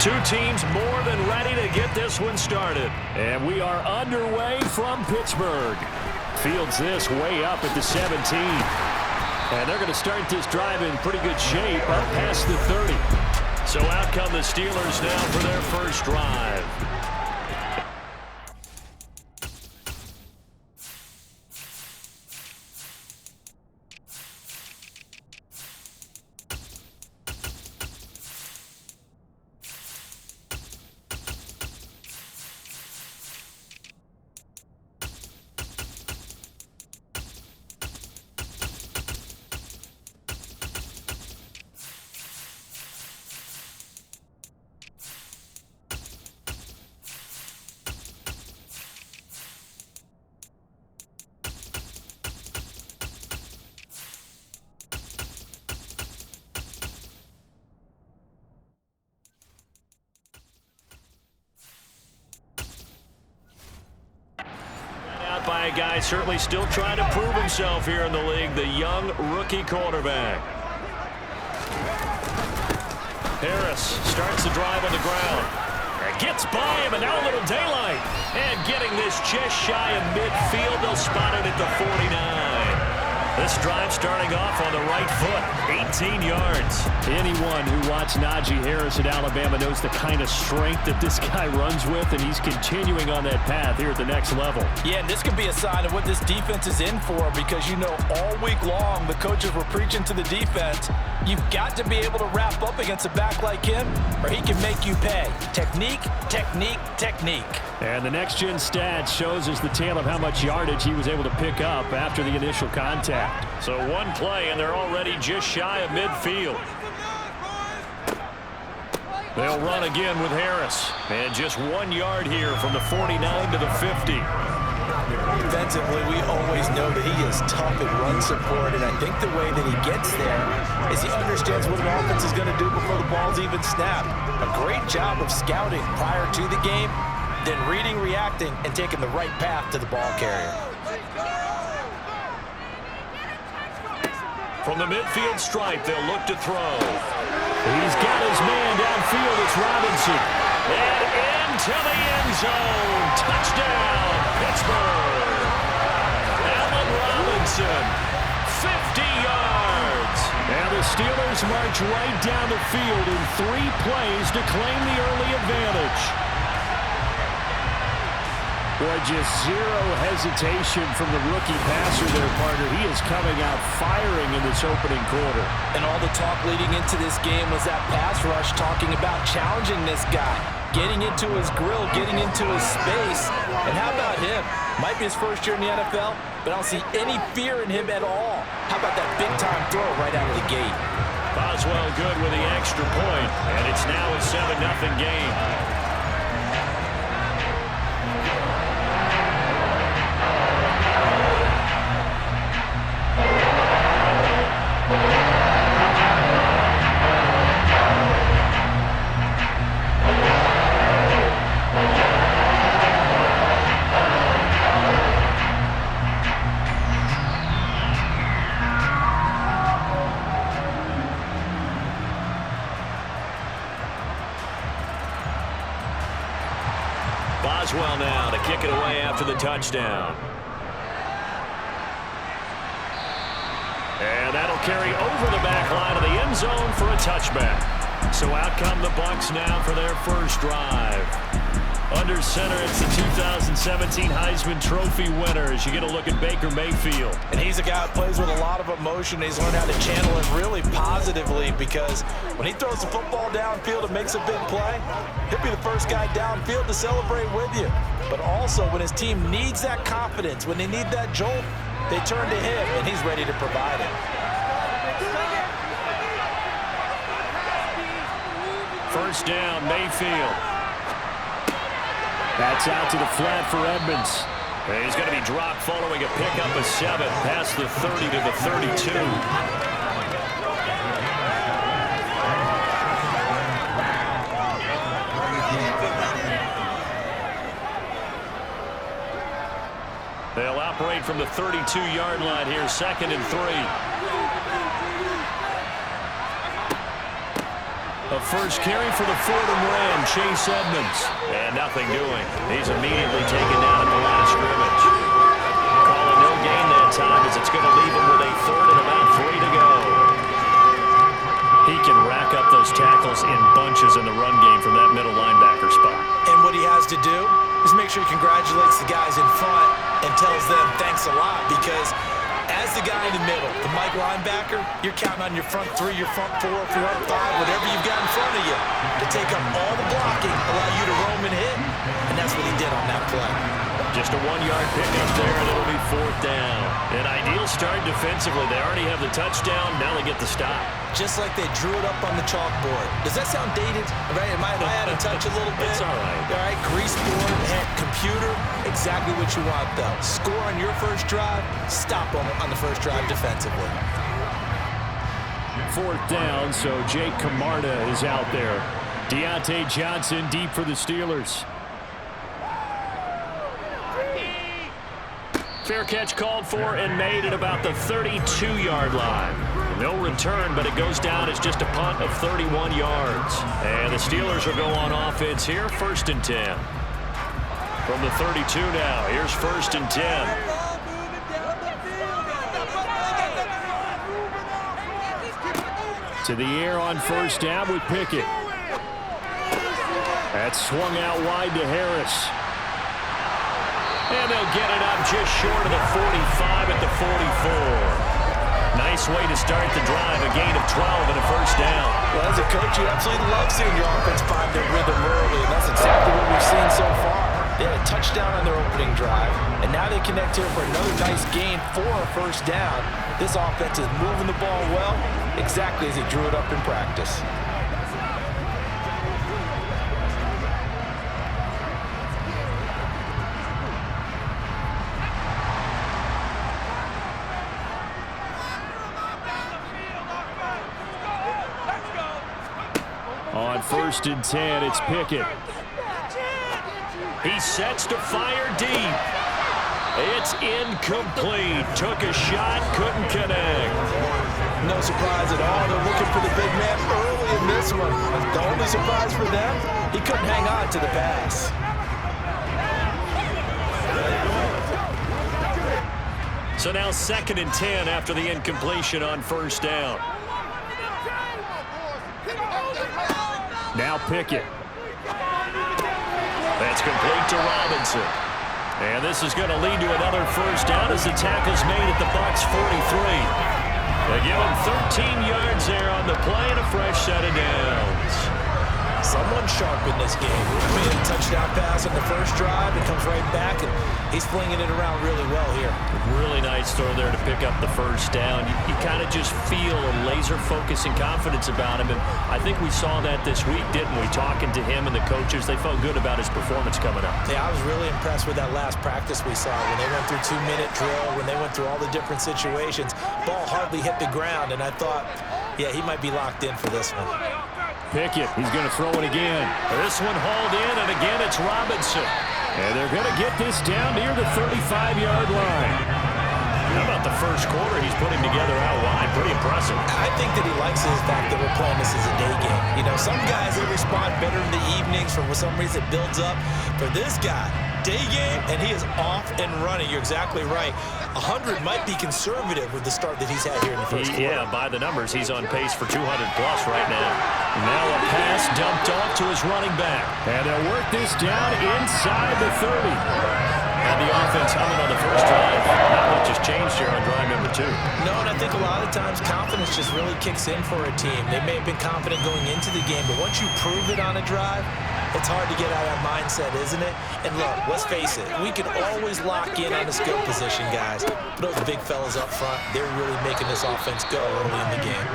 Two teams more than ready to get this one started. And we are underway from Pittsburgh. Fields this way up at the 17. And they're going to start this drive in pretty good shape up past the 30. So out come the Steelers now for their first drive. By a guy certainly still trying to prove himself here in the league, the young rookie quarterback. Harris starts the drive on the ground. And gets by him, and now a little daylight. And getting this just shy of midfield, they'll spot it at the 49. This drive starting off on the right foot, 18 yards. Anyone who watched Najee Harris at Alabama knows the kind of strength that this guy runs with, and he's continuing on that path here at the next level. Yeah, and this could be a sign of what this defense is in for, because you know all week long the coaches were preaching to the defense, you've got to be able to wrap up against a back like him, or he can make you pay. Technique, technique, technique. And the next-gen stats shows us the tale of how much yardage he was able to pick up after the initial contact. So one play, and they're already just shy of midfield. They'll run again with Harris. And just 1 yard here from the 49 to the 50. Defensively, we always know that he is tough in run support, and I think the way that he gets there is he understands what an offense is going to do before the ball's even snapped. A great job of scouting prior to the game, then reading, reacting, and taking the right path to the ball carrier. From the midfield stripe, they'll look to throw. He's got his man downfield. It's Robinson. And into the end zone. Touchdown, Pittsburgh. Allen Robinson, 50 yards. And the Steelers march right down the field in 3 plays to claim the early advantage. Boy, just zero hesitation from the rookie passer there, partner. He is coming out firing in this opening quarter. And all the talk leading into this game was that pass rush, talking about challenging this guy, getting into his grill, getting into his space. And how about him? Might be his first year in the NFL, but I don't see any fear in him at all. How about that big-time throw right out of the gate? Boswell good with the extra point, and it's now a 7-0 game. Boswell now to kick it away after the touchdown. And that'll carry over the back line of the end zone for a touchback. So out come the Bucs now for their first drive. Under center, it's the 2017 Heisman Trophy winner as you get a look at Baker Mayfield. And he's a guy who plays with a lot of emotion. He's learned how to channel it really positively, because when he throws the football downfield and makes a big play, he'll be the first guy downfield to celebrate with you. But also, when his team needs that confidence, when they need that jolt, they turn to him, and he's ready to provide it. First down, Mayfield. That's out to the flat for Edmonds. And he's going to be dropped following a pickup of 7 past the 30 to the 32. They'll operate from the 32-yard line here, 2nd and 3. A first carry for the Fordham Ram, Chase Edmonds. And nothing doing. He's immediately taken down at the line of scrimmage. Calling no gain that time as it's going to leave him with a third and about 3 to go. He can rack up those tackles in bunches in the run game from that middle linebacker spot. And what he has to do is make sure he congratulates the guys in front and tells them thanks a lot, because as the guy in the middle, the Mike linebacker, you're counting on your front 3, your front 4, front 5, whatever you've got in front of you to take up all the blocking, allow you to roam and hit, and that's what he did on that play. Just a 1-yard pickup there, and it'll be 4th down. An ideal start defensively. They already have the touchdown. Now they get the stop. Just like they drew it up on the chalkboard. Does that sound dated? Right? Am I out of touch a little bit? It's all right. All right, grease board, computer, exactly what you want, though. Score on your first drive, stop them on the first drive defensively. 4th down, so Jake Camarda is out there. Deontay Johnson deep for the Steelers. Fair catch called for and made at about the 32-yard line. No return, but it goes down as just a punt of 31 yards. And the Steelers will go on offense here, 1st and 10. From the 32 now, here's 1st and 10. To the air on 1st down with Pickett. That's swung out wide to Harris. And they'll get it up just short of the 45 at the 44. Nice way to start the drive, a gain of 12 and a 1st down. Well, as a coach, you absolutely love seeing your offense find their rhythm early, and that's exactly what we've seen so far. They had a touchdown on their opening drive, and now they connect here for another nice gain for a 1st down. This offense is moving the ball well, exactly as he drew it up in practice. On 1st and 10, it's Pickett. He sets to fire deep. It's incomplete. Took a shot, couldn't connect. No surprise at all. They're looking for the big man early in this one. The only surprise for them, he couldn't hang on to the pass. So now 2nd and 10 after the incompletion on 1st down. Now Pickett. That's complete to Robinson. And this is going to lead to another 1st down as the tackle's made at the Bucs 43. They give him 13 yards there on the play and a fresh set of downs. Someone sharp in this game. Made a touchdown pass on the 1st drive. It comes right back, and he's flinging it around really well here. Really nice throw there to pick up the 1st down. You kind of just feel a laser focus and confidence about him, and I think we saw that this week, didn't we? Talking to him and the coaches, they felt good about his performance coming up. Yeah, I was really impressed with that last practice we saw when they went through 2-minute drill, when they went through all the different situations. Ball hardly hit the ground, and I thought, yeah, he might be locked in for this one. Pickett, he's going to throw it again. This one hauled in, and again it's Robinson. And they're going to get this down near the 35-yard line. How about the 1st quarter he's putting together out wide? Pretty impressive. I think that he likes the fact that we're playing this as a day game. You know, some guys, they respond better in the evenings. For some reason, it builds up. For this guy, day game, and he is off and running. You're exactly right. 100 might be conservative with the start that he's had here in the 1st quarter. Yeah, by the numbers, he's on pace for 200-plus right now. Now a pass dumped off to his running back. And they'll work this down inside the 30. And the offense humming on the 1st drive. Not much has changed here on drive number 2. No, and I think a lot of times confidence just really kicks in for a team. They may have been confident going into the game, but once you prove it on a drive, it's hard to get out of that mindset, isn't it? And look, let's face it, we can always lock in on the skill position, guys. But those big fellas up front, they're really making this offense go early in the game.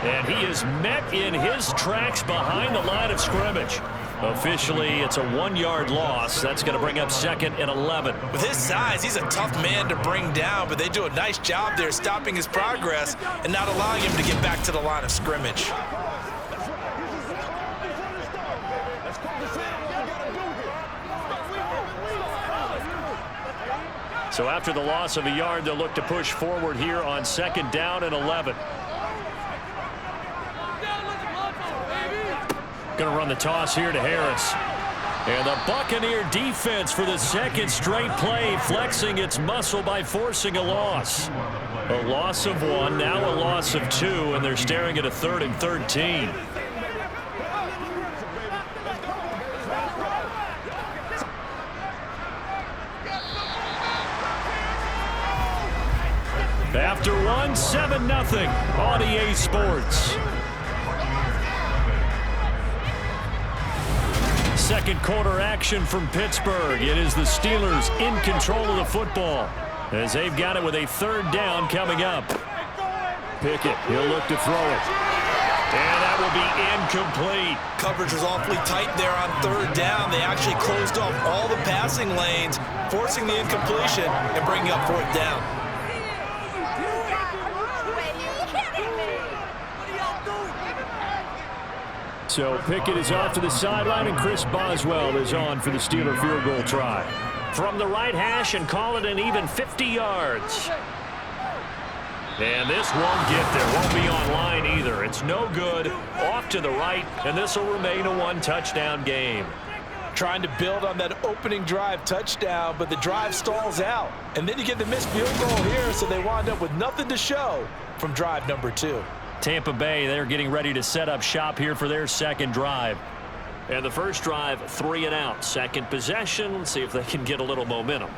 And he is met in his tracks behind the line of scrimmage. Officially, it's a 1-yard loss. That's going to bring up 2nd and 11. With his size, he's a tough man to bring down, but they do a nice job there stopping his progress and not allowing him to get back to the line of scrimmage. So after the loss of a yard, they'll look to push forward here on 2nd down and 11. Going to run the toss here to Harris. And the Buccaneer defense for the second straight play, flexing its muscle by forcing a loss. A loss of 1, now a loss of 2, and they're staring at a 3rd and 13. After 1, 7-0 on EA Sports. Second quarter action from Pittsburgh. It is the Steelers in control of the football as they've got it with a 3rd down coming up. Pickett, he'll look to throw it. And that will be incomplete. Coverage was awfully tight there on 3rd down. They actually closed off all the passing lanes, forcing the incompletion and bringing up 4th down. So Pickett is off to the sideline, and Chris Boswell is on for the Steeler field goal try. From the right hash and call it an even 50 yards. And this won't get there. Won't be online either. It's no good. Off to the right, and this will remain a 1-touchdown game. Trying to build on that opening drive touchdown, but the drive stalls out. And then you get the missed field goal here, so they wind up with nothing to show from drive number 2. Tampa Bay, they're getting ready to set up shop here for their second drive. And the first drive, 3 and out. Second possession, let's see if they can get a little momentum.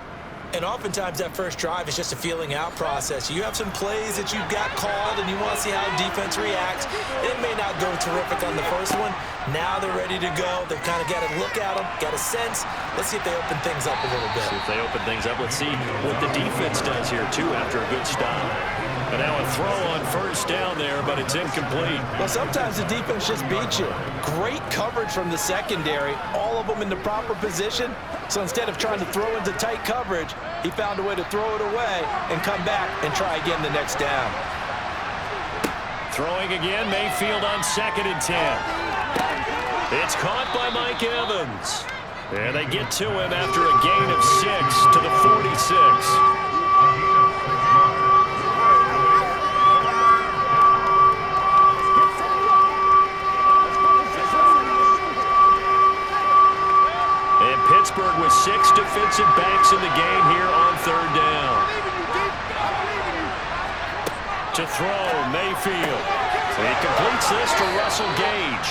And oftentimes that first drive is just a feeling out process. You have some plays that you've got called and you want to see how defense reacts. It may not go terrific on the first one. Now they're ready to go. They've kind of got to look at them, got a sense. Let's see if they open things up a little bit. See if they open things up. Let's see what the defense does here, too, after a good stop. And now a throw on first down there, but it's incomplete. Well, sometimes the defense just beats you. Great coverage from the secondary, all of them in the proper position. So instead of trying to throw into tight coverage, he found a way to throw it away and come back and try again the next down. Throwing again, Mayfield on 2nd and 10. It's caught by Mike Evans. And they get to him after a gain of 6 to the 46. Pittsburgh with 6 defensive backs in the game here on 3rd down. To throw, Mayfield. He completes this to Russell Gage.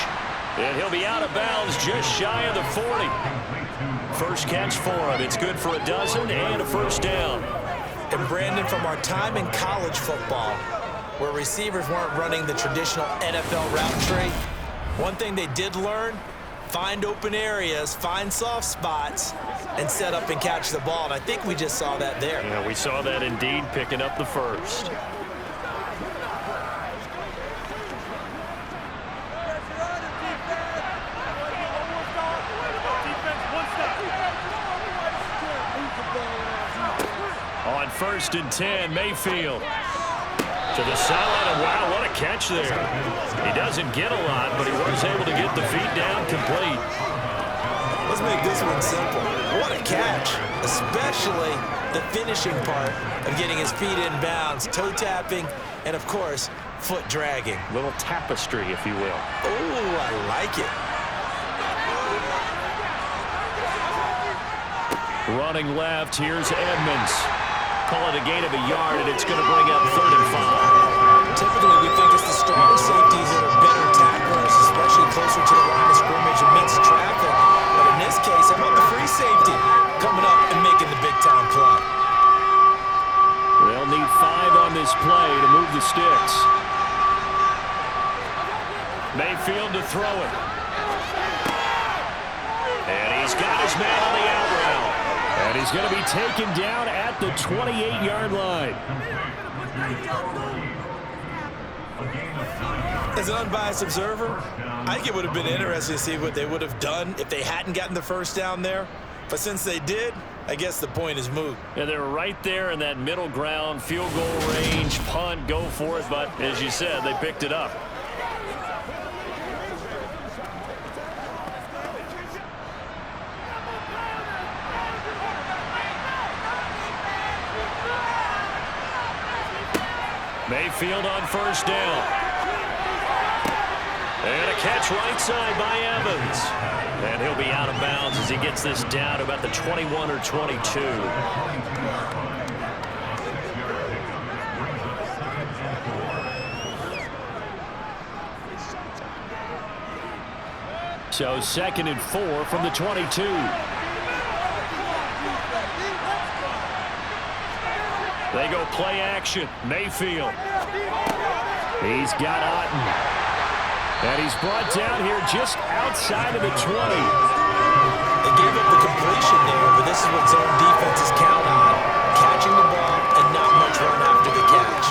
And he'll be out of bounds just shy of the 40. First catch for him. It's good for a dozen and a first down. And Brandon, from our time in college football, where receivers weren't running the traditional NFL route tree, one thing they did learn, find open areas, find soft spots, and set up and catch the ball. And I think we just saw that there. Yeah, we saw that indeed, picking up the first. On 1st and 10, Mayfield. To the sideline, and wow, what a catch there. He doesn't get a lot, but he was able to get the feet down complete. Let's make this one simple. What a catch, especially the finishing part of getting his feet in bounds, toe tapping, and of course, foot dragging. Little tapestry, if you will. Oh, I like it. Running left, here's Edmonds. Call it a gain of a yard, and it's going to bring up 3rd and 5. Typically, we think it's the strong safeties that are better tacklers, especially closer to the line of scrimmage amidst traffic. But in this case, how about the free safety coming up and making the big-time play? They'll need 5 on this play to move the sticks. Mayfield to throw it. And he's got his man on the out route. And he's going to be taken down at the 28-yard line. As an unbiased observer, I think it would have been interesting to see what they would have done if they hadn't gotten the first down there. But since they did, I guess the point is moot. Yeah, they're right there in that middle ground, field goal range, punt, go for it. But as you said, they picked it up. Mayfield on first down. And a catch right side by Evans. And he'll be out of bounds as he gets this down to about the 21 or 22. So 2nd and 4 from the 22. They go play action. Mayfield. He's got Otten. And he's brought down here just outside of the 20. They gave up the completion there, but this is what zone defenses count on. Catching the ball and not much run after the catch.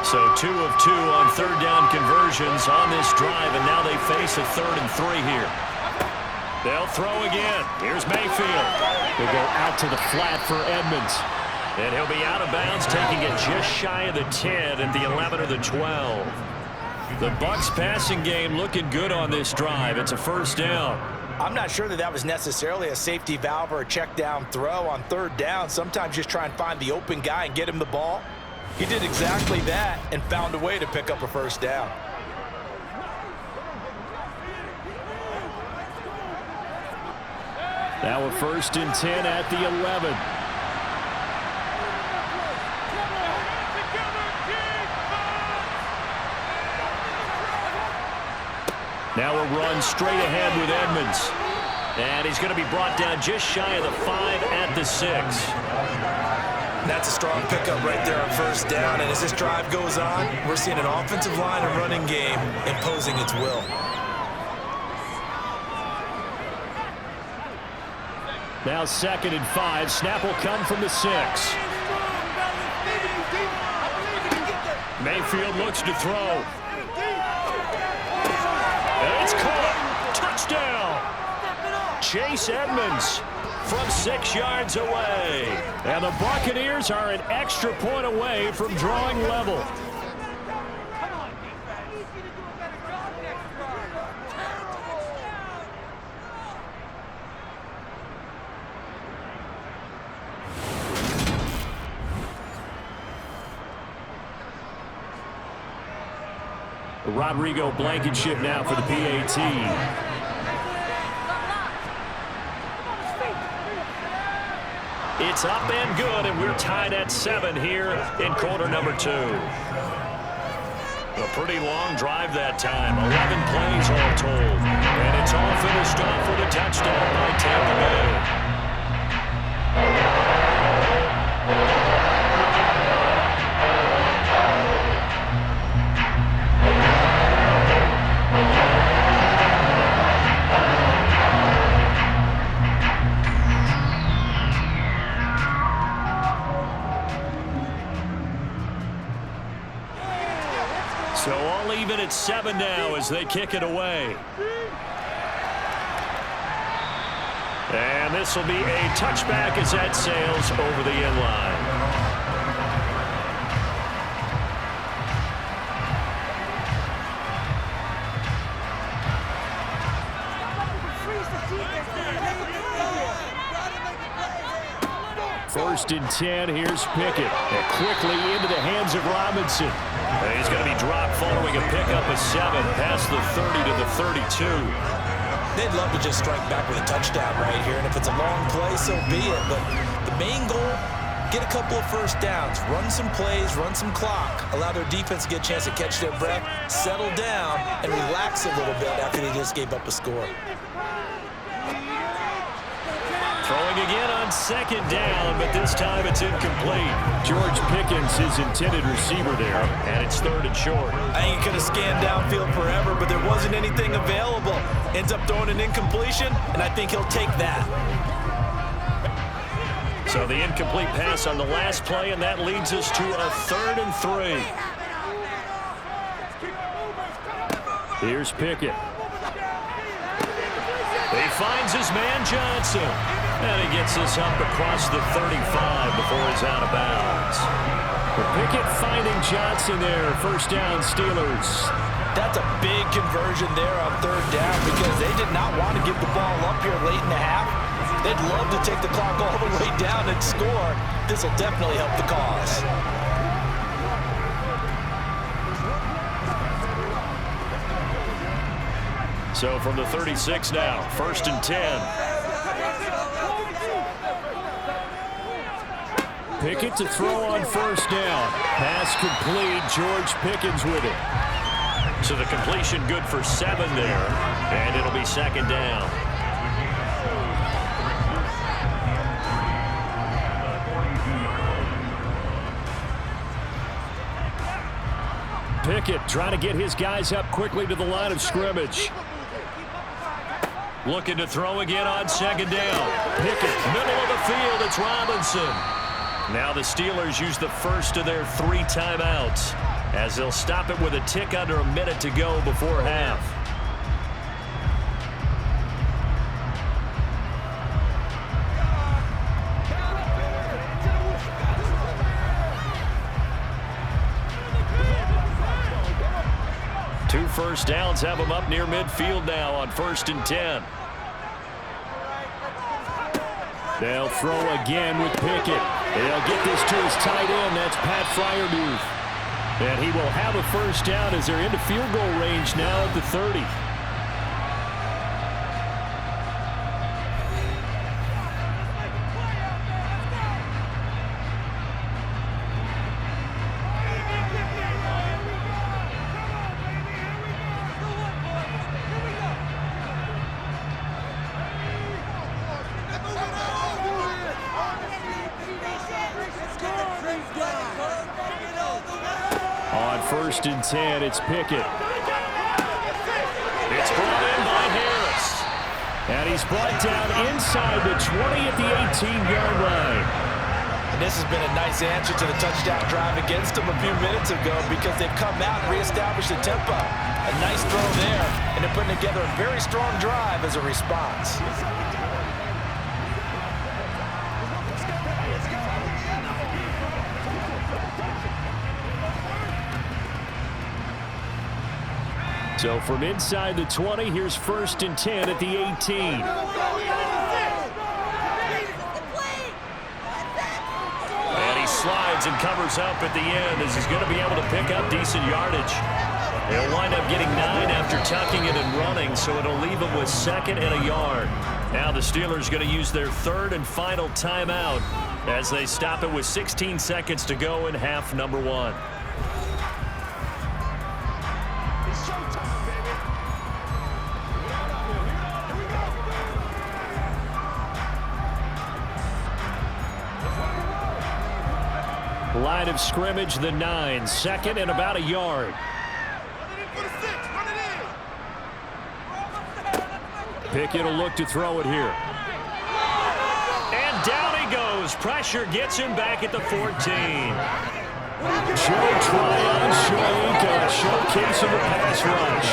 So 2 of 2 on 3rd down conversions on this drive, and now they face a 3rd and 3 here. They'll throw again. Here's Mayfield. They go out to the flat for Edmonds. And he'll be out of bounds, taking it just shy of the 10 at the 11 or the 12. The Bucs passing game looking good on this drive. It's a 1st down. I'm not sure that was necessarily a safety valve or a check down throw on 3rd down. Sometimes just try and find the open guy and get him the ball. He did exactly that and found a way to pick up a 1st down. Now a 1st and 10 at the 11. Now a run straight ahead with Edmonds. And he's going to be brought down just shy of the 5 at the 6. That's a strong pickup right there on 1st down. And as this drive goes on, we're seeing an offensive line and running game imposing its will. Now 2nd and 5. Snap will come from the 6. Mayfield looks to throw. And it's caught. Touchdown. Chase Edmonds from 6 yards away. And the Buccaneers are an extra point away from drawing level. Rodrigo Blankenship now for the PAT. It's up and good, and we're tied at 7 here in quarter number 2. A pretty long drive that time, 11 plays all told. And it's all finished off with a touchdown by Tampa Bay. So all even at 7 now as they kick it away. And this will be a touchback as that sails over the end line. First and 10, here's Pickett. And quickly into the hands of Robinson. And he's going to be dropped following a pickup of 7 past the 30 to the 32. They'd love to just strike back with a touchdown right here, and if it's a long play, so be it. But the main goal, get a couple of 1st downs, run some plays, run some clock, allow their defense to get a chance to catch their breath, settle down, and relax a little bit after they just gave up a score. Throwing again on 2nd down, but this time it's incomplete. George Pickens, his intended receiver there, and it's 3rd and short. I think he could have scanned downfield forever, but there wasn't anything available. Ends up throwing an incompletion, and I think he'll take that. So the incomplete pass on the last play, and that leads us to a 3rd and 3. Here's Pickett. He finds his man Johnson. And he gets this up across the 35 before he's out of bounds. But Pickett finding Johnson there. 1st down, Steelers. That's a big conversion there on 3rd down because they did not want to give the ball up here late in the half. They'd love to take the clock all the way down and score. This will definitely help the cause. So from the 36 now, 1st and 10. Pickett to throw on 1st down. Pass complete. George Pickens with it. So the completion good for 7 there. And it'll be 2nd down. Pickett trying to get his guys up quickly to the line of scrimmage. Looking to throw again on 2nd down. Pickett, middle of the field. It's Robinson. Now the Steelers use the first of their 3 timeouts as they'll stop it with a tick under a minute to go before half. Two first downs have them up near midfield now on 1st and 10. They'll throw again with Pickett. They'll get this to his tight end. That's Pat Freiermuth. And he will have a first down as they're into field goal range now at the 30. On 1st and 10, it's Pickett. It's brought in by Harris. And he's brought down inside the 20 at the 18-yard line. And this has been a nice answer to the touchdown drive against them a few minutes ago because they've come out and reestablished the tempo. A nice throw there, and they're putting together a very strong drive as a response. So from inside the 20, here's 1st and 10 at the 18. And he slides and covers up at the end as he's going to be able to pick up decent yardage. He'll wind up getting 9 after tucking it and running, so it'll leave him with 2nd and a yard. Now the Steelers going to use their 3rd and final timeout as they stop it with 16 seconds to go in half number 1. Line of scrimmage, the 9, 2nd and about a yard. Pickett will look to throw it here. And down he goes. Pressure gets him back at the 14. Joe Tryon showcasing the pass rush.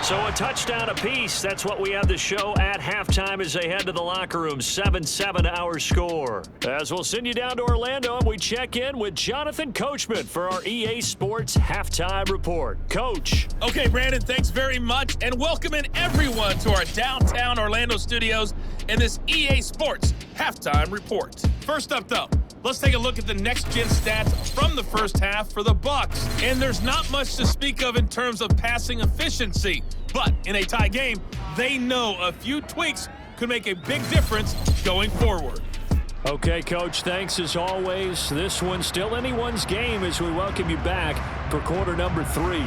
So a touchdown apiece. That's what we have to show at halftime as they head to the locker room. 7-7 our score. As we'll send you down to Orlando and we check in with Jonathan Coachman for our EA Sports Halftime Report. Coach. Okay, Brandon, thanks very much. And welcome in everyone to our downtown Orlando studios in this EA Sports Halftime Report. First up, though, let's take a look at the next-gen stats from the first half for the Bucs. And there's not much to speak of in terms of passing efficiency. But in a tie game, they know a few tweaks could make a big difference going forward. Okay, Coach, thanks as always. This one's still anyone's game as we welcome you back for quarter number 3.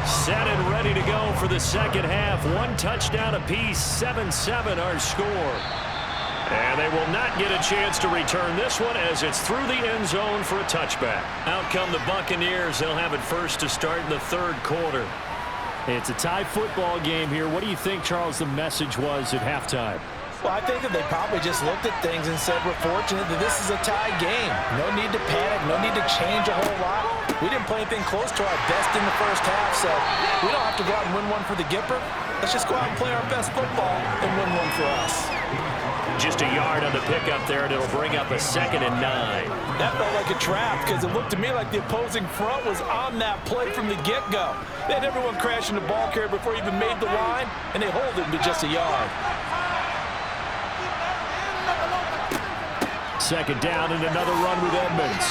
Set and ready to go for the second half. 1 touchdown apiece, 7-7 our score. And they will not get a chance to return this one as it's through the end zone for a touchback. Out come the Buccaneers. They'll have it first to start in the 3rd quarter. It's a tie football game here. What do you think, Charles, the message was at halftime? Well, I think that they probably just looked at things and said, we're fortunate that this is a tie game. No need to panic, no need to change a whole lot. We didn't play anything close to our best in the first half, so we don't have to go out and win one for the Gipper. Let's just go out and play our best football and win one for us. Just a yard on the pickup there, and it'll bring up a 2nd and 9. That felt like a trap because it looked to me like the opposing front was on that play from the get-go. They had everyone crashing the ball carrier before he even made the line, and they hold it to just a yard. 2nd down and another run with Edmonds.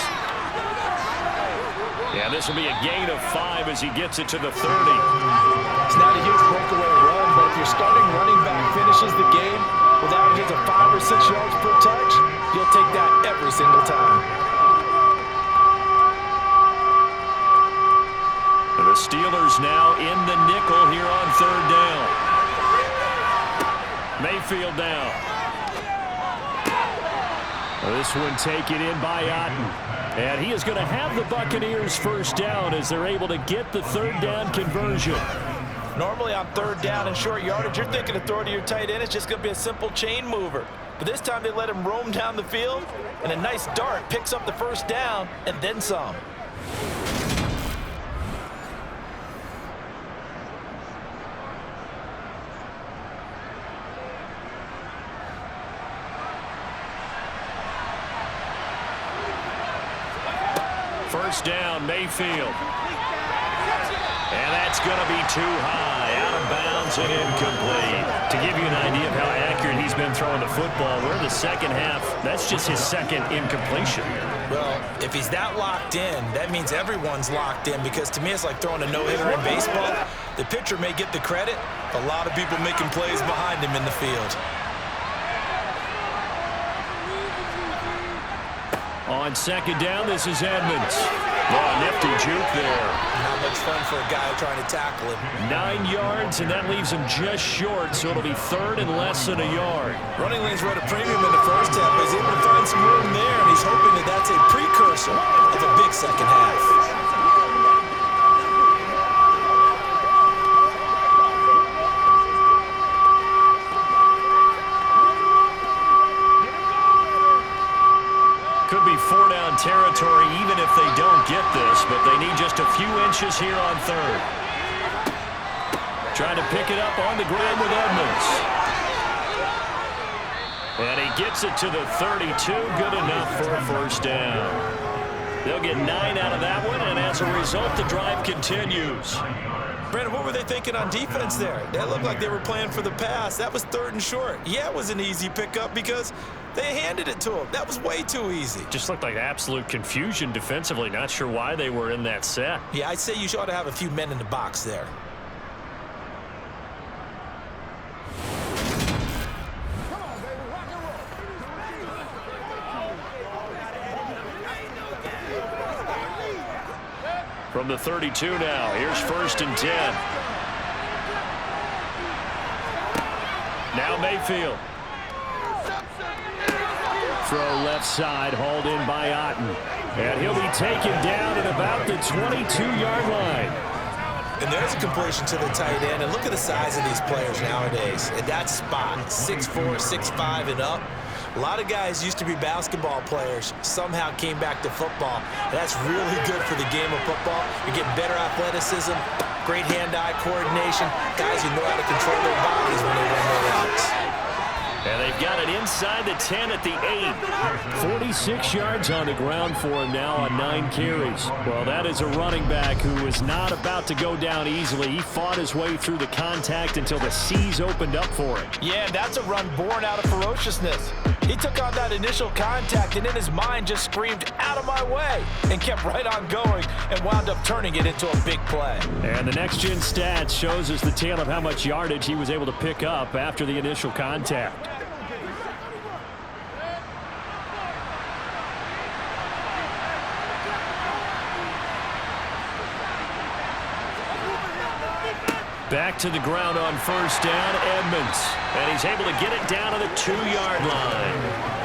Yeah, this will be a gain of 5 as he gets it to the 30. It's not a huge breakaway run, but if your starting running back finishes the game with averages of 5 or 6 yards per touch, you'll take that every single time. The Steelers now in the nickel here on 3rd down. Mayfield now. This one taken in by Otten. And he is going to have the Buccaneers 1st down as they're able to get the 3rd down conversion. Normally on 3rd down and short yardage, you're thinking of throwing to your tight end. It's just going to be a simple chain mover. But this time they let him roam down the field, and a nice dart picks up the 1st down and then some. First down, Mayfield. And that's going to be too high, out of bounds and incomplete. To give you an idea of how accurate he's been throwing the football, we're in the 2nd half. That's just his 2nd incompletion. Well, if he's that locked in, that means everyone's locked in, because to me it's like throwing a no-hitter in baseball. The pitcher may get the credit, a lot of people making plays behind him in the field. On 2nd down, this is Edmonds. Oh, nifty juke there. Not much fun for a guy trying to tackle him. 9 yards, and that leaves him just short, so it'll be 3rd and less than a yard. Running lanes were at a premium in the first half, but he's able to find some room there, and he's hoping that that's a precursor of a big 2nd half. Could be 4-down territory even if they don't get this, but they need just a few inches here on 3rd. Trying to pick it up on the ground with Edmonds. And he gets it to the 32, good enough for a 1st down. They'll get 9 out of that one, and as a result, the drive continues. Brandon, what were they thinking on defense there? That looked like they were playing for the pass. That was 3rd and short. Yeah, it was an easy pickup because they handed it to him. That was way too easy. Just looked like absolute confusion defensively. Not sure why they were in that set. Yeah, I'd say you ought to have a few men in the box there. From the 32 now, here's 1st and 10. Now Mayfield. Throw left side, hauled in by Otten. And he'll be taken down at about the 22-yard line. And there's a completion to the tight end. And look at the size of these players nowadays. At that spot, 6'4", 6'5", and up. A lot of guys used to be basketball players, somehow came back to football. And that's really good for the game of football. You're getting better athleticism, great hand-eye coordination, guys who know how to control their bodies when they run their routes. And they've got it inside the 10 at the 8. 46 yards on the ground for him now on 9 carries. Well, that is a running back who is not about to go down easily. He fought his way through the contact until the seas opened up for him. Yeah, that's a run born out of ferociousness. He took on that initial contact and in his mind just screamed, "Out of my way," and kept right on going and wound up turning it into a big play. And the next-gen stats shows us the tale of how much yardage he was able to pick up after the initial contact. Back to the ground on 1st down, Edmonds. And he's able to get it down to the 2-yard line.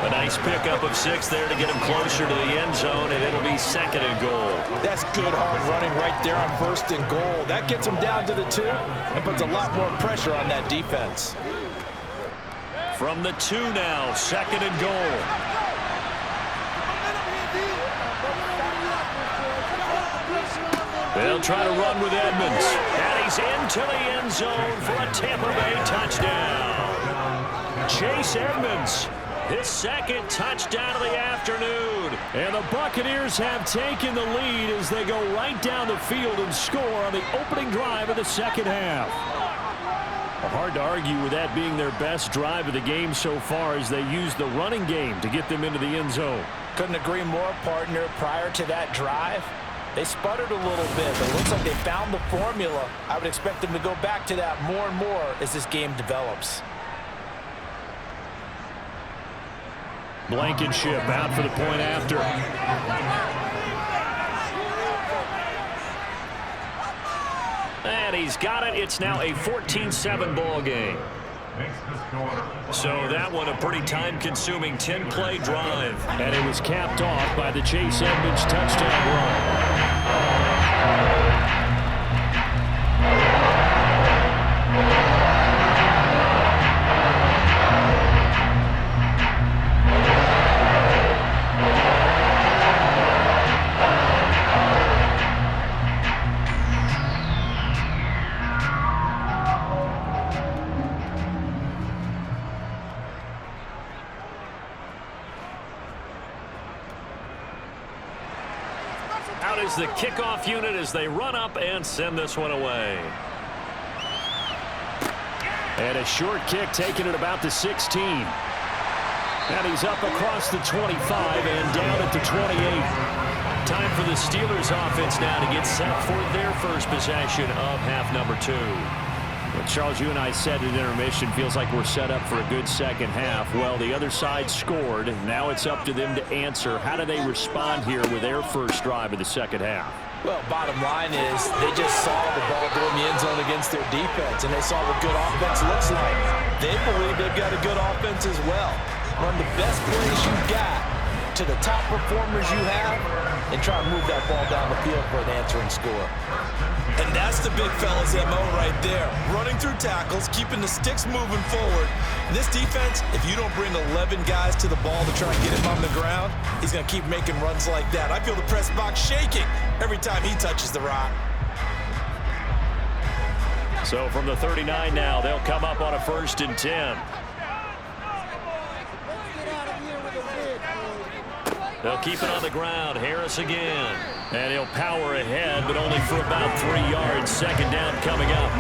A nice pickup of 6 there to get him closer to the end zone, and it'll be 2nd and goal. That's good hard running right there on 1st and goal. That gets him down to the 2 and puts a lot more pressure on that defense. From the 2 now, 2nd and goal. They'll try to run with Edmonds. And he's into the end zone for a Tampa Bay touchdown. Chase Edmonds, his 2nd touchdown of the afternoon. And the Buccaneers have taken the lead as they go right down the field and score on the opening drive of the 2nd half. Hard to argue with that being their best drive of the game so far as they use the running game to get them into the end zone. Couldn't agree more, partner. Prior to that drive, they sputtered a little bit, but it looks like they found the formula. I would expect them to go back to that more and more as this game develops. Blankenship out for the point after. And he's got it. It's now a 14-7 ball game. So that one a pretty time-consuming 10-play drive. And it was capped off by the Chase Edmonds touchdown run. Out is the kickoff unit as they run up and send this one away. And a short kick taken at about the 16. And he's up across the 25 and down at the 28. Time for the Steelers offense now to get set for their first possession of half number 2. Well, Charles, you and I said at intermission, feels like we're set up for a good second half. Well, the other side scored. Now it's up to them to answer. How do they respond here with their first drive of the second half? Well, bottom line is they just saw the ball go in the end zone against their defense, and they saw what good offense looks like. They believe they've got a good offense as well. Run the best plays you've got to the top performers you have and try to move that ball down the field for an answering score. And that's the big fella's MO right there. Running through tackles, keeping the sticks moving forward. And this defense, if you don't bring 11 guys to the ball to try and get him on the ground, he's going to keep making runs like that. I feel the press box shaking every time he touches the rock. So from the 39 now, they'll come up on a 1st and 10. They'll keep it on the ground. Harris again. And he'll power ahead, but only for about 3 yards. 2nd down coming up.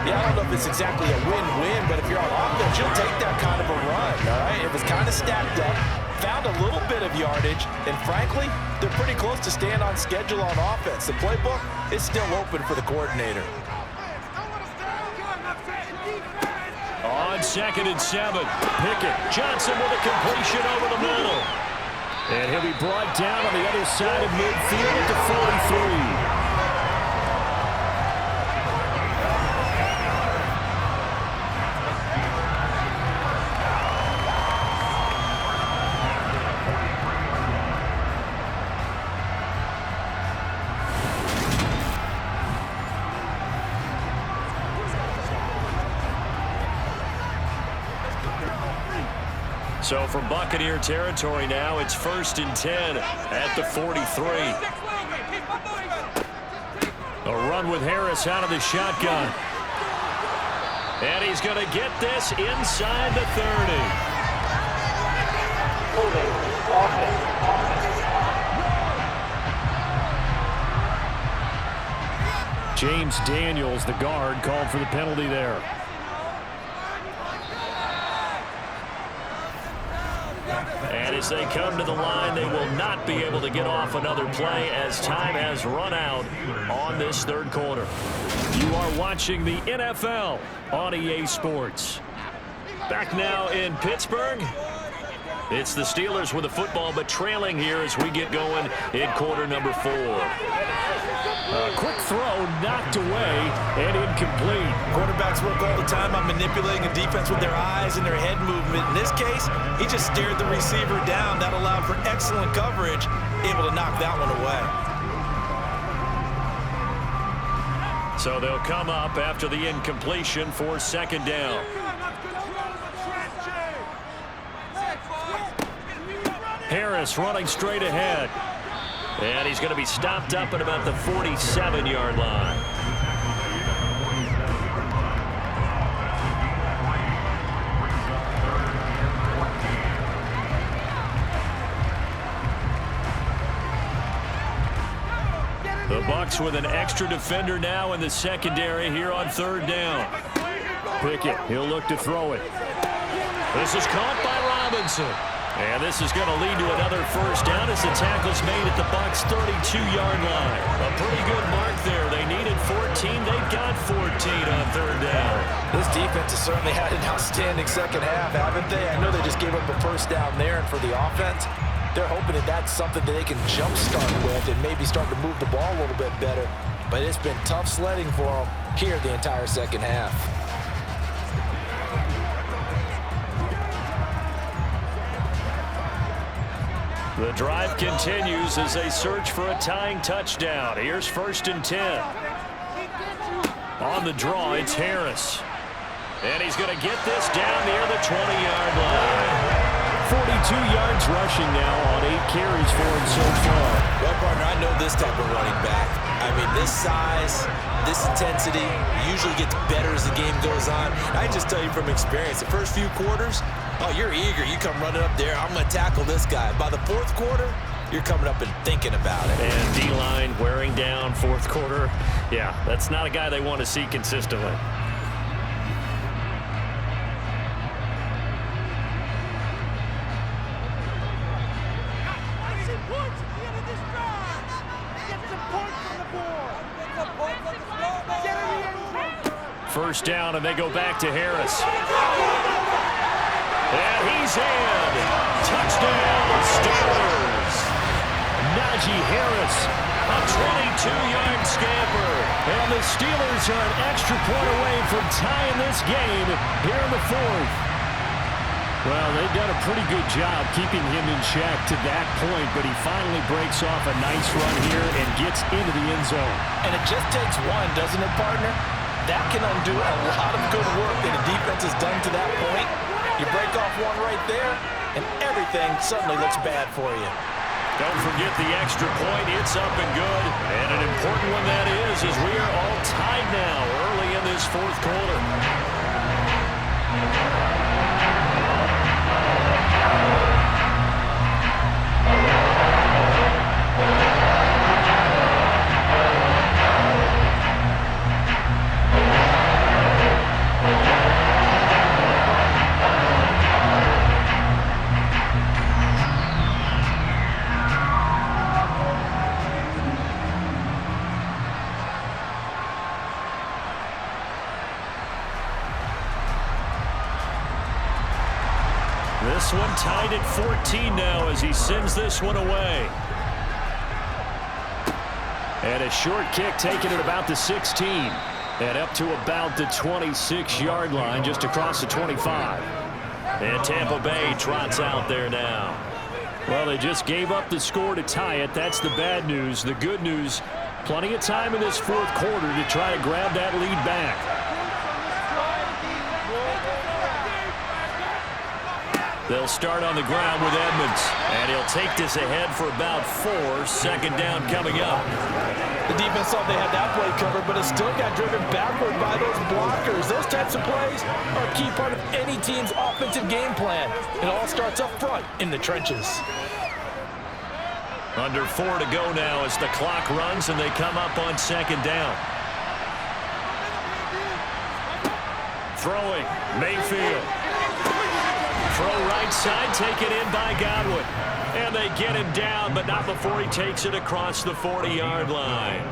Yeah, I don't know if it's exactly a win-win, but if you're on offense, you'll take that kind of a run, all right? It was kind of stacked up, found a little bit of yardage, and frankly, they're pretty close to staying on schedule on offense. The playbook is still open for the coordinator. On 2nd and 7, Pickett. Johnson with a completion over the middle. And he'll be brought down on the other side of midfield at the 43. So from Buccaneer territory now, it's 1st and 10 at the 43. A run with Harris out of the shotgun. And he's going to get this inside the 30. James Daniels, the guard, called for the penalty there. And as they come to the line, they will not be able to get off another play as time has run out on this 3rd quarter. You are watching the NFL on EA Sports. Back now in Pittsburgh. It's the Steelers with the football, but trailing here as we get going in quarter number 4. A quick throw knocked away and incomplete. Quarterbacks work all the time on manipulating a defense with their eyes and their head movement. In this case, he just stared the receiver down. That allowed for excellent coverage, able to knock that one away. So they'll come up after the incompletion for 2nd down. Harris running straight ahead. And he's going to be stopped up at about the 47-yard line. The Bucs with an extra defender now in the secondary here on third down. Pickett, he'll look to throw it. This is caught by Robinson. And this is going to lead to another first down as the tackle's made at the Bucs' 32-yard line. A pretty good mark there. They needed 14. They got 14 on third down. This defense has certainly had an outstanding second half, haven't they? I know they just gave up a first down there, and for the offense, they're hoping that that's something that they can jumpstart with and maybe start to move the ball a little bit better. But it's been tough sledding for them here the entire second half. The drive continues as they search for a tying touchdown. Here's 1st and 10. On the draw, it's Harris. And he's going to get this down near the 20-yard line. 42 yards rushing now on 8 carries for him so far. Well, partner, I know this type of running back. I mean, this size, this intensity usually gets better as the game goes on. I can just tell you from experience, the first few quarters, oh, you're eager. You come running up there. I'm going to tackle this guy. By the fourth quarter, you're coming up and thinking about it. And D-line wearing down fourth quarter. Yeah, that's not a guy they want to see consistently. First down, and they go back to Harris. And he's in. Touchdown, Steelers. Najee Harris, a 22-yard scamper. And the Steelers are an extra point away from tying this game here in the fourth. Well, they've done a pretty good job keeping him in check to that point, but he finally breaks off a nice run here and gets into the end zone. And it just takes one, doesn't it, partner? That can undo a lot of good work that a defense has done to that point. You break off one right there, and everything suddenly looks bad for you. Don't forget the extra point. It's up and good. And an important one that is, as we are all tied now early in this fourth quarter. This one tied at 14 now as he sends this one away. And a short kick taken at about the 16. And up to about the 26-yard line, just across the 25. And Tampa Bay trots out there now. Well, they just gave up the score to tie it. That's the bad news. The good news, plenty of time in this fourth quarter to try to grab that lead back. They'll start on the ground with Edmonds, and he'll take this ahead for about 4. Second down coming up. The defense thought they had that play covered, but it still got driven backward by those blockers. Those types of plays are a key part of any team's offensive game plan. It all starts up front in the trenches. Under 4 to go now as the clock runs, and they come up on second down. Throwing, Mayfield. Throw right side, taken in by Godwin. And they get him down, but not before he takes it across the 40-yard line.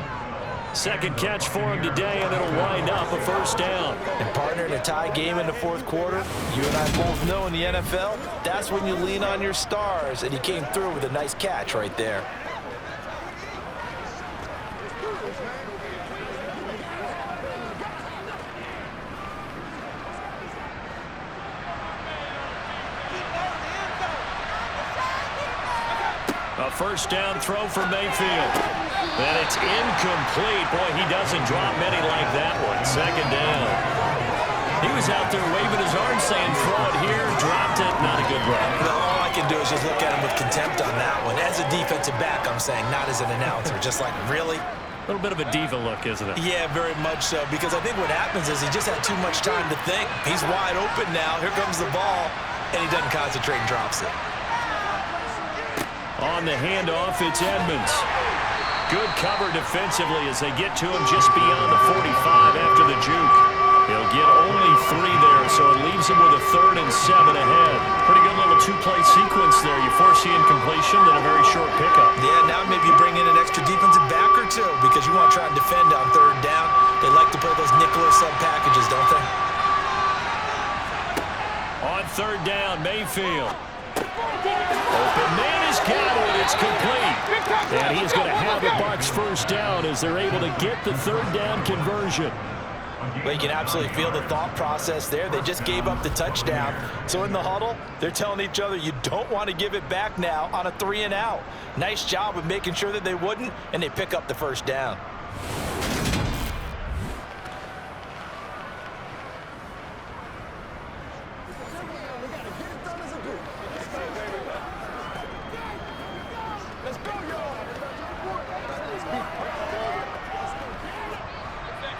Second catch for him today, and it'll wind up a first down. And partner, in a tie game in the fourth quarter, you and I both know in the NFL, that's when you lean on your stars, and he came through with a nice catch right there. A first down throw for Mayfield. And it's incomplete. Boy, he doesn't drop many like that one. Second down. He was out there waving his arms saying throw it here, dropped it, not a good run. Well, all I can do is just look at him with contempt on that one. As a defensive back, I'm saying, not as an announcer. Just like, really? A little bit of a diva look, isn't it? Yeah, very much so, because I think what happens is he just had too much time to think. He's wide open now. Here comes the ball, and he doesn't concentrate and drops it. On the handoff, it's Edmonds. Good cover defensively as they get to him just beyond the 45 after the juke. He'll get only 3 there, so it leaves him with a 3rd and 7 ahead. Pretty good little 2-play sequence there. You force the incompletion, then a very short pickup. Yeah, now maybe you bring in an extra defensive back or two because you want to try and defend on 3rd down. They like to play those nickel or sub packages, don't they? On 3rd down, Mayfield. Open man has got it. It's complete. And he's going to have the Bucs 1st down as they're able to get the 3rd down conversion. Well, you can absolutely feel the thought process there. They just gave up the touchdown. So in the huddle, they're telling each other, you don't want to give it back now on a 3 and out. Nice job of making sure that they wouldn't, and they pick up the 1st down.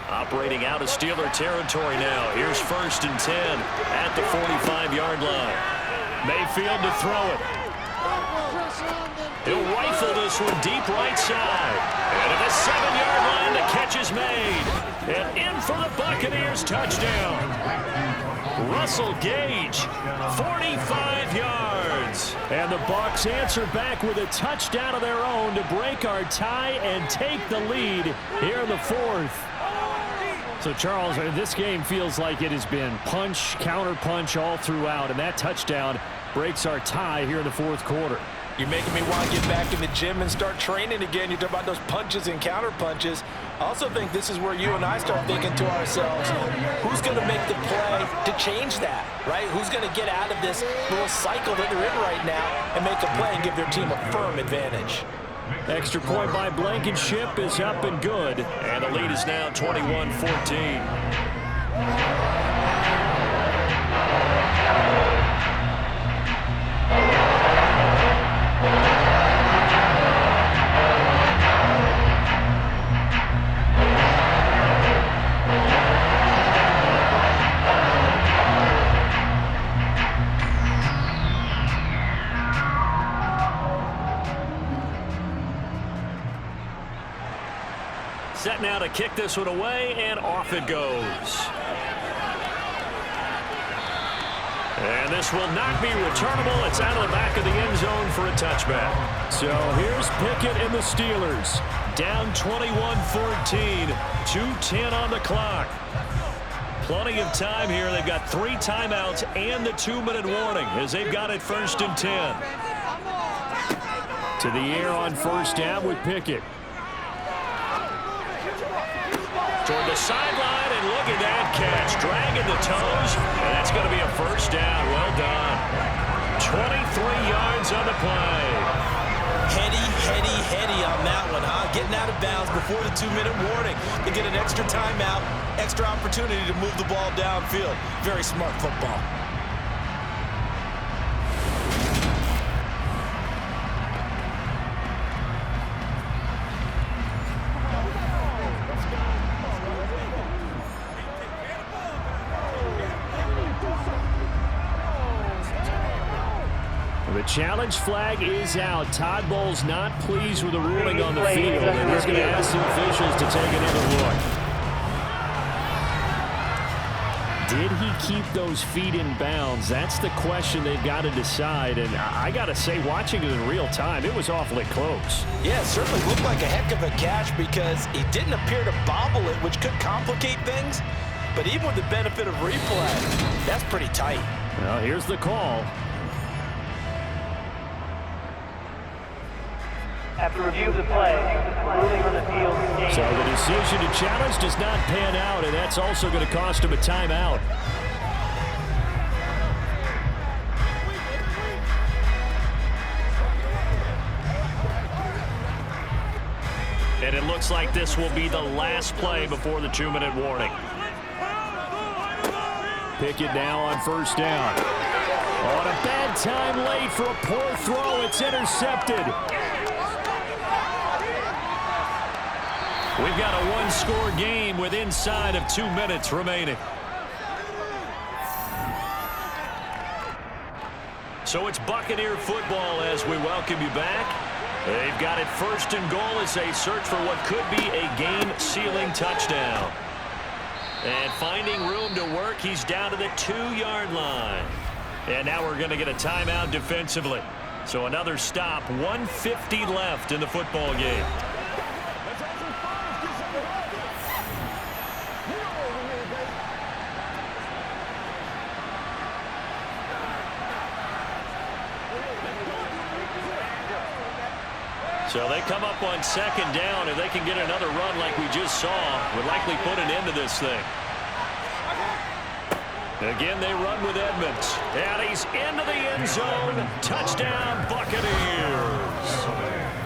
Operating out of Steeler territory now. Here's 1st and 10 at the 45-yard line. Mayfield to throw it. He'll rifle this one deep right side. And at the 7-yard line, the catch is made. And in for the Buccaneers touchdown. Russell Gage, 45 yards. And the Bucs answer back with a touchdown of their own to break our tie and take the lead here in the 4th. So, Charles, this game feels like it has been punch, counter-punch all throughout, and that touchdown breaks our tie here in the 4th quarter. You're making me want to get back in the gym and start training again. You talk about those punches and counter-punches. I also think this is where you and I start thinking to ourselves, who's going to make the play to change that, right? Who's going to get out of this little cycle that they're in right now and make a play and give their team a firm advantage? Extra point by Blankenship is up and good, and the lead is now 21-14. Set now to kick this one away, and off it goes. And this will not be returnable. It's out of the back of the end zone for a touchback. So here's Pickett and the Steelers. Down 21-14, 2:10 on the clock. Plenty of time here. They've got 3 timeouts and the 2-minute warning as they've got it 1st and 10. To the air on 1st down with Pickett. Toward the sideline, and look at that catch. Dragging the toes, and that's going to be a 1st down. Well done. 23 yards on the play. Heady on that one, huh? Getting out of bounds before the 2-minute warning. They get an extra timeout, extra opportunity to move the ball downfield. Very smart football. The challenge flag is out. Todd Bowles not pleased with the ruling on the field, and he's going to ask the officials to take another look. Did he keep those feet in bounds? That's the question they've got to decide, and I got to say, watching it in real time, it was awfully close. Yeah, it certainly looked like a heck of a catch because he didn't appear to bobble it, which could complicate things, but even with the benefit of replay, that's pretty tight. Well, here's the call. After review of the play, ruling on the field. So the decision to challenge does not pan out, and that's also going to cost him a timeout. And it looks like this will be the last play before the 2-minute warning. Pickett now on first down. On a bad time late for a poor throw. It's intercepted. We've got a one-score game with inside of 2 minutes remaining. So it's Buccaneer football as we welcome you back. They've got it first and goal as they search for what could be a game-sealing touchdown. And finding room to work, he's down to the 2-yard line. And now we're going to get a timeout defensively. So another stop, 1:50 left in the football game. So they come up on second down. If they can get another run like we just saw, would likely put an end to this thing. Again, they run with Edmonds. And he's into the end zone. Touchdown, Buccaneers.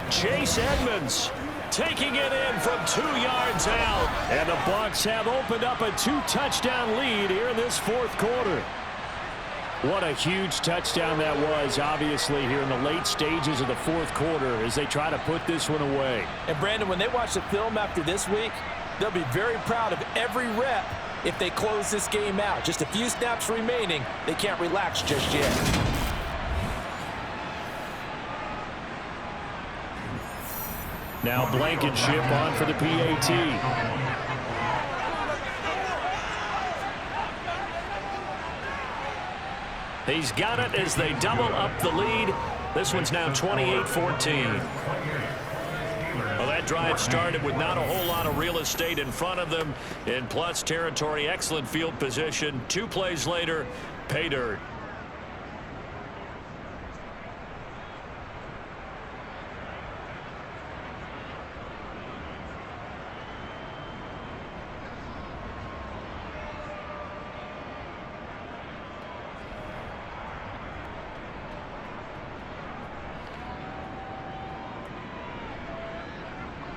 Chase Edmonds taking it in from 2 yards out. And the Bucs have opened up a 2-touchdown lead here in this fourth quarter. What a huge touchdown that was, obviously, here in the late stages of the fourth quarter as they try to put this one away. And, Brandon, when they watch the film after this week, they'll be very proud of every rep if they close this game out. Just a few snaps remaining. They can't relax just yet. Now Blankenship on for the PAT. He's got it as they double up the lead. This one's now 28-14. Well, that drive started with not a whole lot of real estate in front of them. In plus territory, excellent field position. 2 plays later, pay dirt.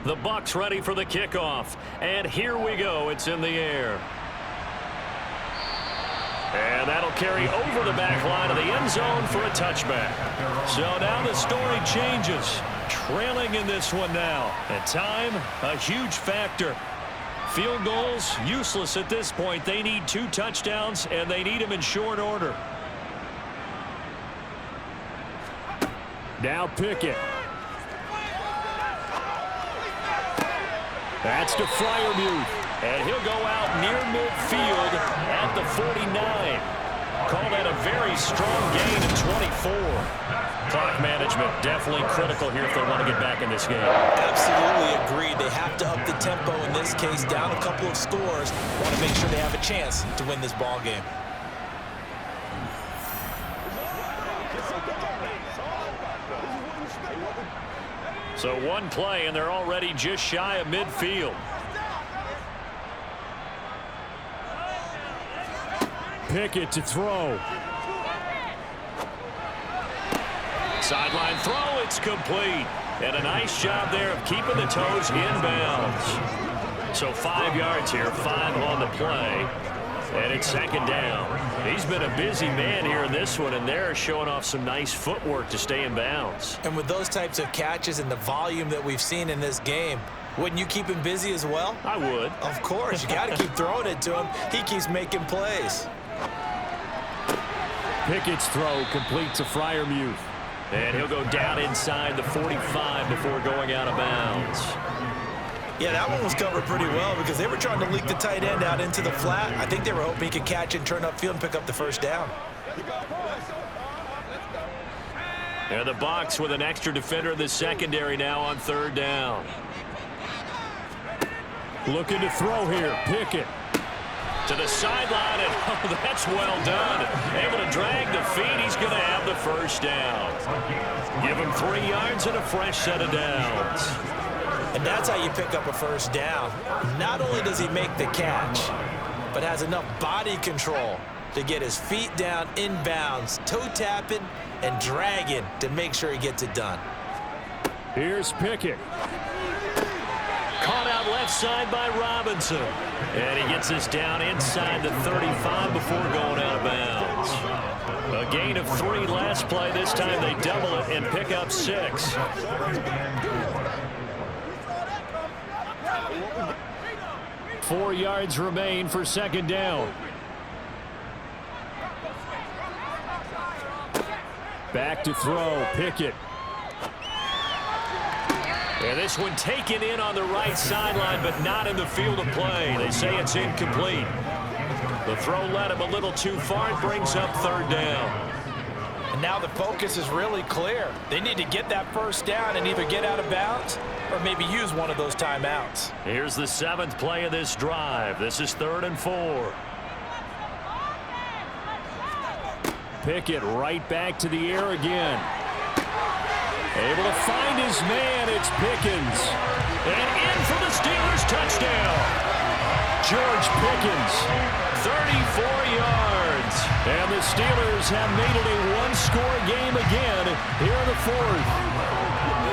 The Bucs ready for the kickoff. And here we go. It's in the air. And that'll carry over the back line of the end zone for a touchback. So now the story changes. Trailing in this one now. And time, a huge factor. Field goals, useless at this point. They need 2 touchdowns, and they need them in short order. Now Pickett. That's to Freiermuth. And he'll go out near midfield at the 49. Call that a very strong gain of 24. Clock management definitely critical here if they want to get back in this game. Absolutely agreed. They have to up the tempo in this case, down a couple of scores. Want to make sure they have a chance to win this ball game. So one play, and they're already just shy of midfield. Pickett to throw. Sideline throw, it's complete. And a nice job there of keeping the toes inbounds. So 5 yards here, 5 on the play. And it's second down. He's been a busy man here in this one, and they're showing off some nice footwork to stay in bounds. And with those types of catches and the volume that we've seen in this game, wouldn't you keep him busy as well? I would. Of course. You got to keep throwing it to him. He keeps making plays. Pickett's throw complete to Freiermuth. And he'll go down inside the 45 before going out of bounds. Yeah, that one was covered pretty well because they were trying to leak the tight end out into the flat. I think they were hoping he could catch and turn upfield and pick up the first down. They're the Bucs with an extra defender in the secondary now on third down. Looking to throw here. Pickett. To the sideline, and oh, that's well done. Able to drag the feet. He's going to have the first down. Give him 3 yards and a fresh set of downs. And that's how you pick up a first down. Not only does he make the catch, but has enough body control to get his feet down inbounds, toe tapping and dragging to make sure he gets it done. Here's Pickett. Caught out left side by Robinson. And he gets this down inside the 35 before going out of bounds. A gain of 3 last play. This time they double it and pick up 6. Four yards remain for second down. Back to throw, Pickett. And this one taken in on the right sideline, but not in the field of play. They say it's incomplete. The throw led him a little too far. It brings up third down. And now the focus is really clear. They need to get that first down and either get out of bounds or maybe use one of those timeouts. Here's the 7th play of this drive. This is 3rd and 4. Pickett right back to the air again. Able to find his man. It's Pickens. And in for the Steelers touchdown. George Pickens, 34 yards. And the Steelers have made it a one-score game again here in the 4th.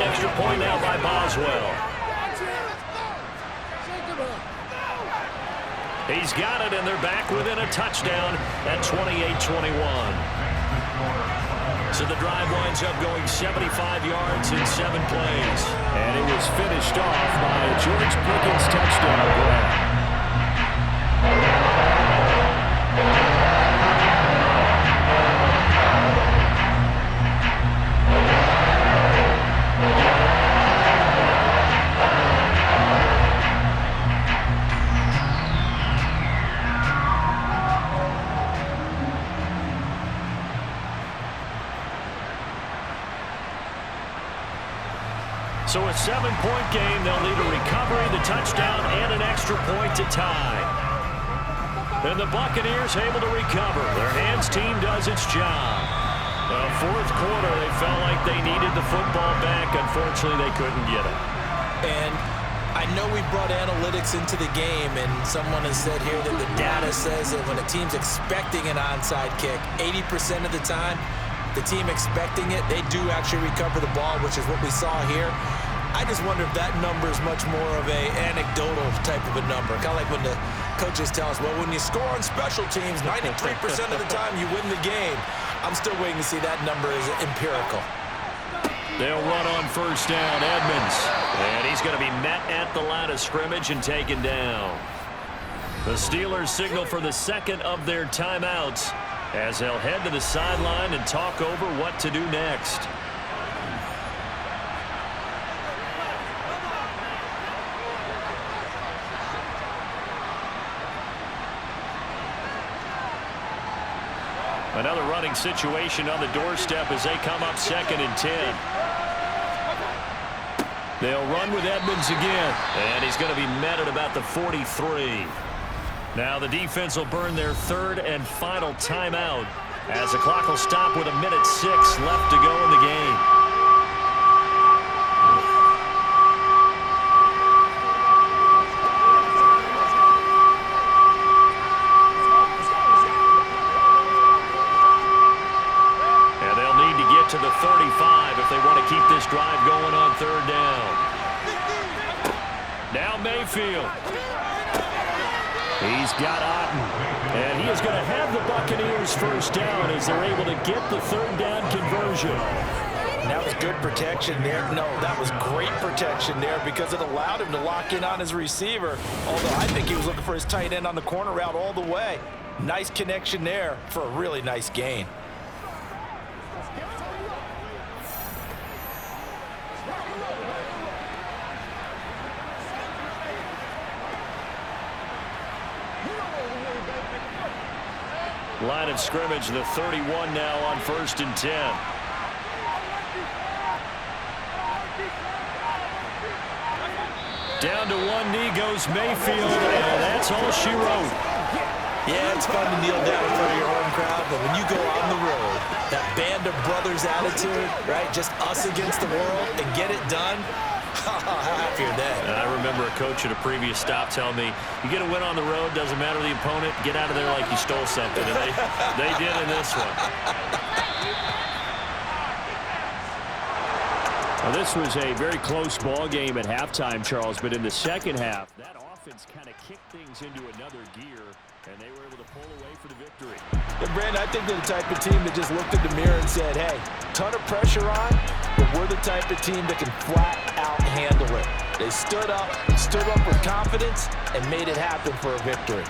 Extra point now by Boswell. He's got it, and they're back within a touchdown at 28-21. So the drive winds up going 75 yards in 7 plays. And it was finished off by a George Pickens touchdown grab. So a 7-point game. They'll need a recovery, the touchdown, and an extra point to tie. And the Buccaneers able to recover. Their hands team does its job. The 4th quarter, they felt like they needed the football back. Unfortunately, they couldn't get it. And I know we brought analytics into the game, and someone has said here that the data says that when a team's expecting an onside kick, 80% of the time, the team expecting it, they do actually recover the ball, which is what we saw here. I just wonder if that number is much more of a anecdotal type of a number. Kind of like when the coaches tell us, well, when you score on special teams, 93% of the time you win the game. I'm still waiting to see that number is empirical. They'll run on first down, Edmonds. And he's going to be met at the line of scrimmage and taken down. The Steelers signal for the 2nd of their timeouts as they'll head to the sideline and talk over what to do next. Another running situation on the doorstep as they come up 2nd and 10. They'll run with Edmonds again, and he's going to be met at about the 43. Now the defense will burn their 3rd and final timeout as the clock will stop with 1:06 left to go in the game. To the 35 if they want to keep this drive going on 3rd down. Now Mayfield. He's got Otten. And he is going to have the Buccaneers first down as they're able to get the 3rd down conversion. That was good protection there. No, that was great protection there because it allowed him to lock in on his receiver. Although I think he was looking for his tight end on the corner route all the way. Nice connection there for a really nice gain. Line of scrimmage, the 31 now on 1st and 10. Down to one knee goes Mayfield, and that's all she wrote. Yeah, it's fun to kneel down in front of your home crowd, but when you go on the road, that band of brothers attitude, right, just us against the world, and get it done, how happier then. I remember a coach at a previous stop telling me, you get a win on the road, doesn't matter the opponent, get out of there like you stole something. And they did in this one. Well, this was a very close ball game at halftime, Charles, but in the second half, that offense kind of kicked things into another gear, and they were able to pull away for the victory. And Brandon, I think they're the type of team that just looked in the mirror and said, hey, ton of pressure on, but we're the type of team that can flat out handle it. They stood up with confidence and made it happen for a victory.